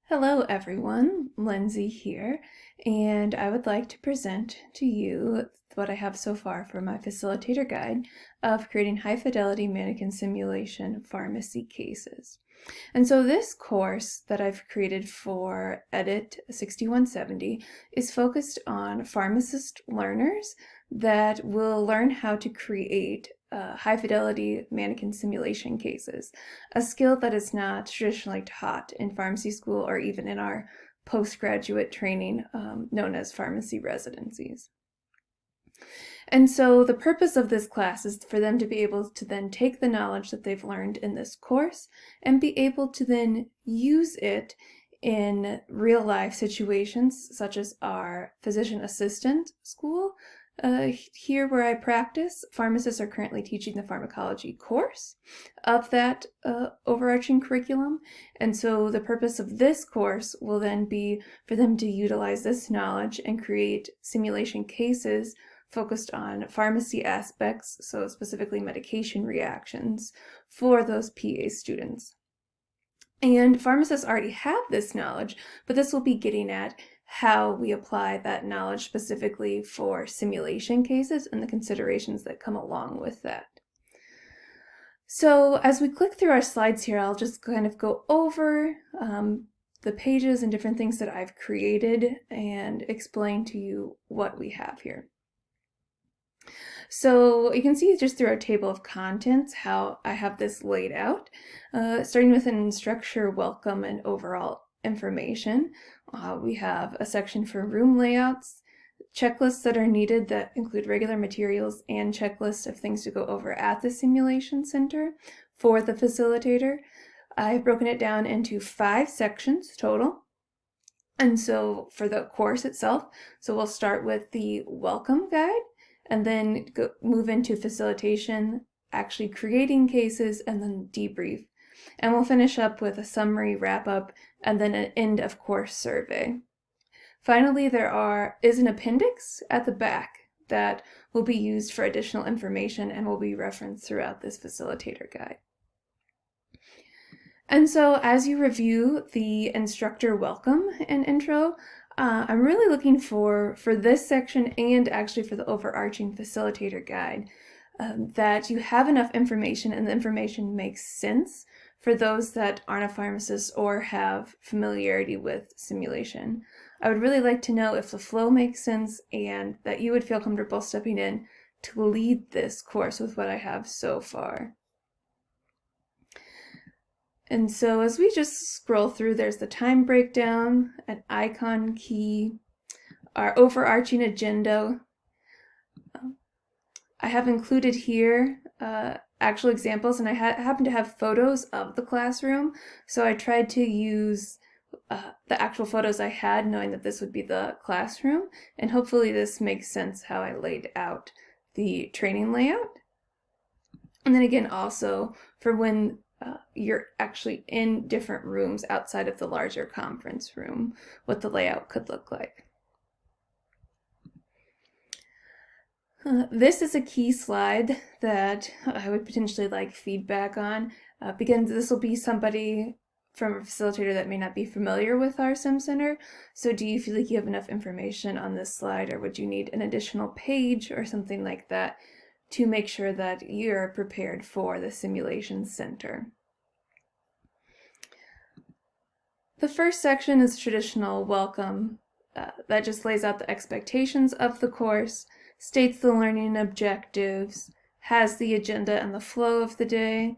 Hello everyone, Lindsay here, and I would like to present to you what I have so far for my facilitator guide of creating high-fidelity mannequin simulation pharmacy cases. And so this course that I've created for EDIT6170 is focused on pharmacist learners that will learn how to create high-fidelity mannequin simulation cases, a skill that is not traditionally taught in pharmacy school or even in our postgraduate training known as pharmacy residencies. And so the purpose of this class is for them to be able to then take the knowledge that they've learned in this course and be able to then use it in real-life situations such as our physician assistant school. Here where I practice, pharmacists are currently teaching the pharmacology course of that overarching curriculum, and so the purpose of this course will then be for them to utilize this knowledge and create simulation cases focused on pharmacy aspects, so specifically medication reactions, for those PA students. And pharmacists already have this knowledge, but this will be getting at how we apply that knowledge specifically for simulation cases and the considerations that come along with that. So as we click through our slides here, I'll just kind of go over the pages and different things that I've created and explain to you what we have here. So you can see just through our table of contents how I have this laid out, starting with an instructor welcome and overall information. We have a section for room layouts, checklists that are needed that include regular materials and checklists of things to go over at the simulation center for the facilitator. I've broken it down into 5 sections total. And so for the course itself, so we'll start with the welcome guide and then move into facilitation, actually creating cases, and then debrief. And we'll finish up with a summary wrap-up and then an end of course survey. Finally, there is an appendix at the back that will be used for additional information and will be referenced throughout this facilitator guide. And so as you review the instructor welcome and intro, I'm really looking for this section and actually for the overarching facilitator guide that you have enough information and the information makes sense for those that aren't a pharmacist or have familiarity with simulation. I would really like to know if the flow makes sense and that you would feel comfortable stepping in to lead this course with what I have so far. And so as we just scroll through, there's the time breakdown, an icon key, our overarching agenda. I have included here actual examples, and I happen to have photos of the classroom, so I tried to use the actual photos I had, knowing that this would be the classroom, and hopefully this makes sense how I laid out the training layout. And then again, also for when you're actually in different rooms outside of the larger conference room, what the layout could look like. This is a key slide that I would potentially like feedback on, because this will be somebody from a facilitator that may not be familiar with our Sim Center. So do you feel like you have enough information on this slide, or would you need an additional page or something like that to make sure that you're prepared for the simulation center? The first section is traditional welcome. That just lays out the expectations of the course, states the learning objectives, has the agenda and the flow of the day.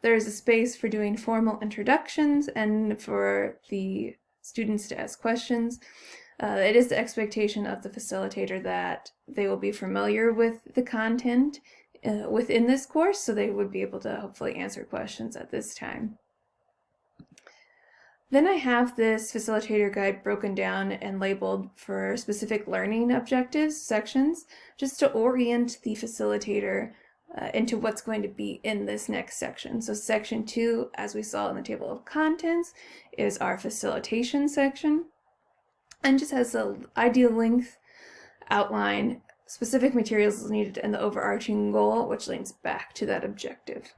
There's a space for doing formal introductions and for the students to ask questions. It is the expectation of the facilitator that they will be familiar with the content within this course, so they would be able to hopefully answer questions at this time. Then I have this facilitator guide broken down and labeled for specific learning objectives sections, just to orient the facilitator into what's going to be in this next section. So section 2, as we saw in the table of contents, is our facilitation section, and just has an ideal length outline, specific materials needed, and the overarching goal, which links back to that objective.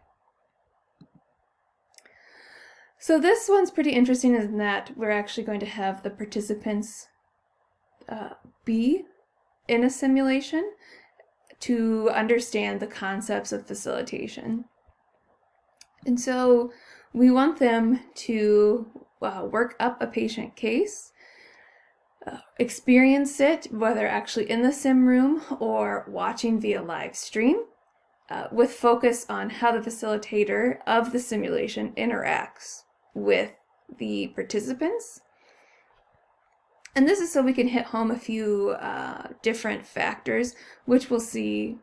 So this one's pretty interesting in that we're actually going to have the participants be in a simulation to understand the concepts of facilitation. And so we want them to work up a patient case, experience it, whether actually in the sim room or watching via live stream, with focus on how the facilitator of the simulation interacts with the participants. And this is so we can hit home a few different factors, which we'll see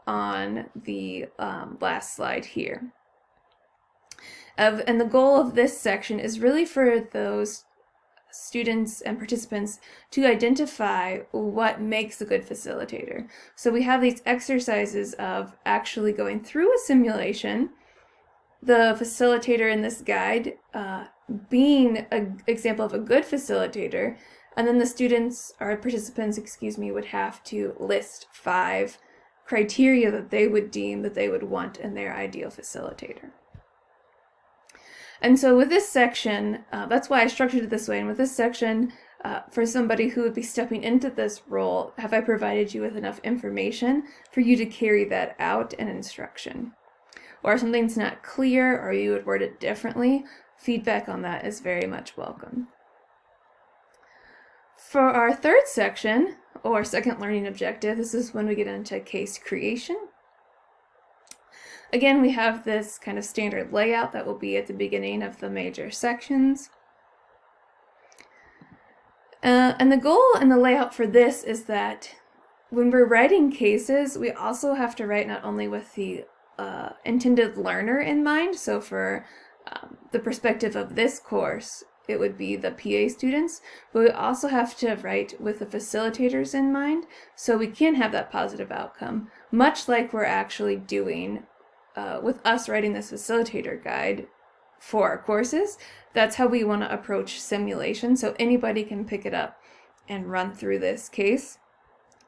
on the last slide here. And the goal of this section is really for those students and participants to identify what makes a good facilitator. So we have these exercises of actually going through a simulation, the facilitator in this guide being an example of a good facilitator, and then the students, or participants, excuse me, would have to list 5 criteria that they would deem that they would want in their ideal facilitator. And so with this section, that's why I structured it this way, and with this section, for somebody who would be stepping into this role, have I provided you with enough information for you to carry that out in instruction? Or if something's not clear or you would word it differently, feedback on that is very much welcome. For our third section, or second learning objective, this is when we get into case creation. Again, we have this kind of standard layout that will be at the beginning of the major sections. And the goal and the layout for this is that when we're writing cases, we also have to write not only with the intended learner in mind, so for the perspective of this course, it would be the PA students, but we also have to write with the facilitators in mind, so we can have that positive outcome, much like we're actually doing with us writing this facilitator guide for our courses. That's how we want to approach simulation, so anybody can pick it up and run through this case.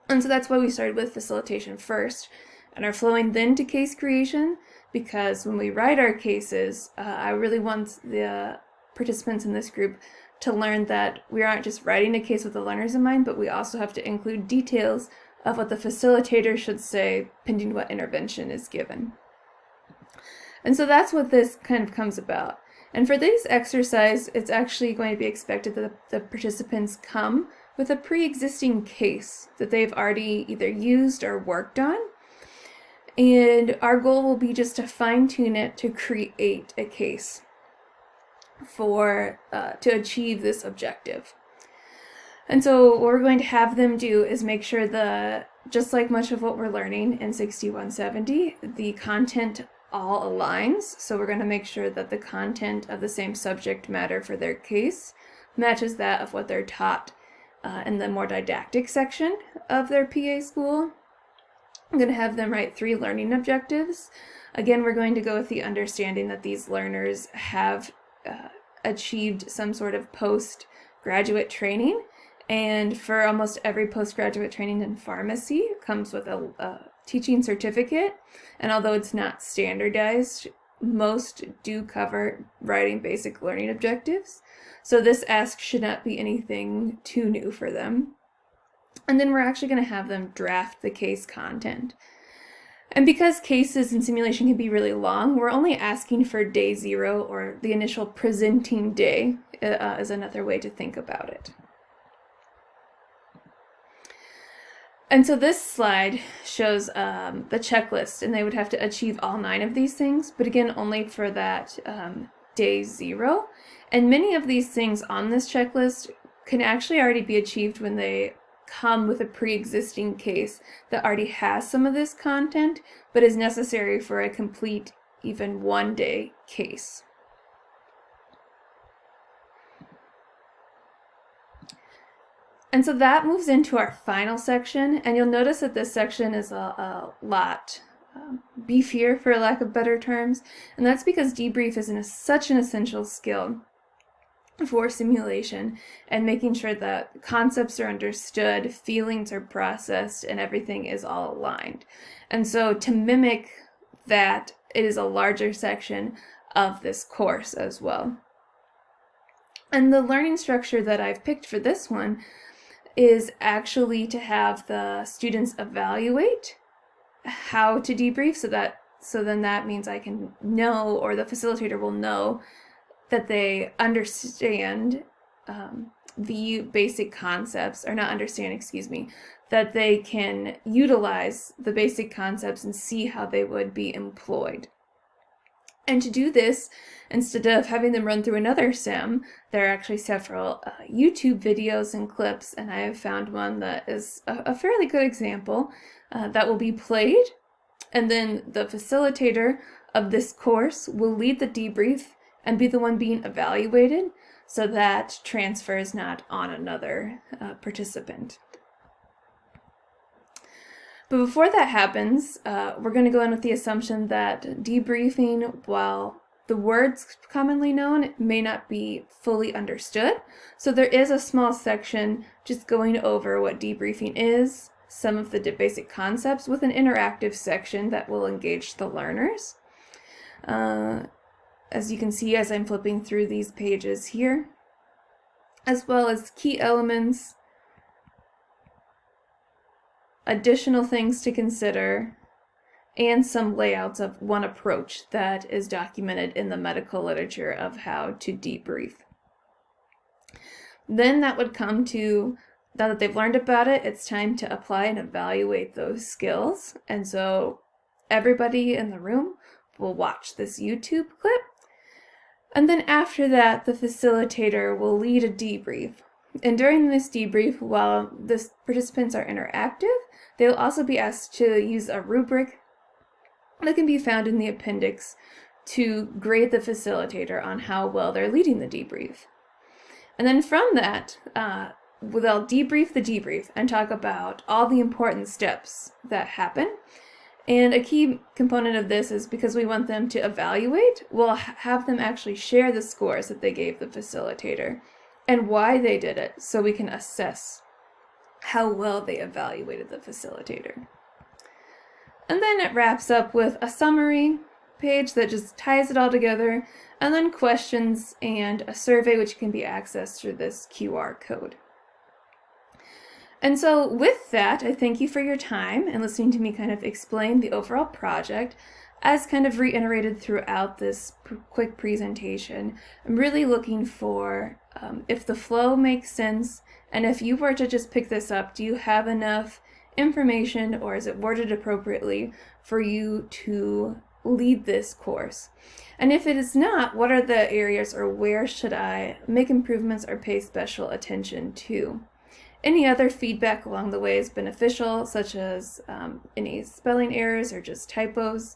And so that's why we started with facilitation first and are flowing then to case creation, because when we write our cases, I really want the participants in this group to learn that we aren't just writing a case with the learners in mind, but we also have to include details of what the facilitator should say pending what intervention is given. And so that's what this kind of comes about. And for this exercise, it's actually going to be expected that the participants come with a pre-existing case that they've already either used or worked on. And our goal will be just to fine-tune it to create a case for to achieve this objective. And so what we're going to have them do is make sure just like much of what we're learning in 6170, the content all aligns. So we're going to make sure that the content of the same subject matter for their case matches that of what they're taught in the more didactic section of their PA school. I'm going to have them write 3 learning objectives. Again, we're going to go with the understanding that these learners have achieved some sort of postgraduate training, and for almost every postgraduate training in pharmacy comes with a teaching certificate, and although it's not standardized, most do cover writing basic learning objectives, so this ask should not be anything too new for them. And then we're actually going to have them draft the case content. And because cases in simulation can be really long, we're only asking for day 0, or the initial presenting day is another way to think about it. And so this slide shows the checklist, and they would have to achieve all 9 of these things, but again, only for that day 0. And many of these things on this checklist can actually already be achieved when they come with a pre-existing case that already has some of this content, but is necessary for a complete, even 1-day case. And so that moves into our final section, and you'll notice that this section is a lot beefier, for lack of better terms, and that's because debrief is such an essential skill for simulation, and making sure that concepts are understood, feelings are processed, and everything is all aligned. And so to mimic that it is a larger section of this course as well. And the learning structure that I've picked for this one is actually to have the students evaluate how to debrief, so then that means I can know, or the facilitator will know, that they understand the basic concepts, or not understand, excuse me, that they can utilize the basic concepts and see how they would be employed. And to do this, instead of having them run through another sim, there are actually several YouTube videos and clips, and I have found one that is a fairly good example that will be played, and then the facilitator of this course will lead the debrief and be the one being evaluated, so that transfer is not on another participant. But before that happens, we're going to go in with the assumption that debriefing, while the words commonly known, may not be fully understood. So there is a small section just going over what debriefing is, some of the basic concepts, with an interactive section that will engage the learners. As you can see as I'm flipping through these pages here, as well as key elements, additional things to consider, and some layouts of one approach that is documented in the medical literature of how to debrief. Then that would come to, now that they've learned about it, it's time to apply and evaluate those skills. And so everybody in the room will watch this YouTube clip. And then after that, the facilitator will lead a debrief. And during this debrief, while the participants are interactive, they will also be asked to use a rubric that can be found in the appendix to grade the facilitator on how well they're leading the debrief. And then from that, they'll debrief the debrief and talk about all the important steps that happen. And a key component of this is, because we want them to evaluate, we'll have them actually share the scores that they gave the facilitator and why they did it, so we can assess how well they evaluated the facilitator. And then it wraps up with a summary page that just ties it all together, and then questions and a survey which can be accessed through this QR code. And so with that, I thank you for your time and listening to me kind of explain the overall project. As kind of reiterated throughout this quick presentation, I'm really looking for if the flow makes sense, and if you were to just pick this up, do you have enough information, or is it worded appropriately for you to lead this course? And if it is not, what are the areas, or where should I make improvements or pay special attention to? Any other feedback along the way is beneficial, such as any spelling errors or just typos.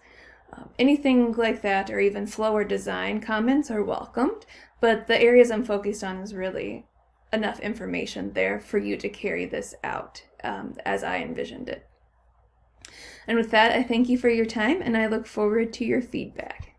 Anything like that, or even flow or design comments are welcomed, but the areas I'm focused on is really enough information there for you to carry this out as I envisioned it. And with that, I thank you for your time, and I look forward to your feedback.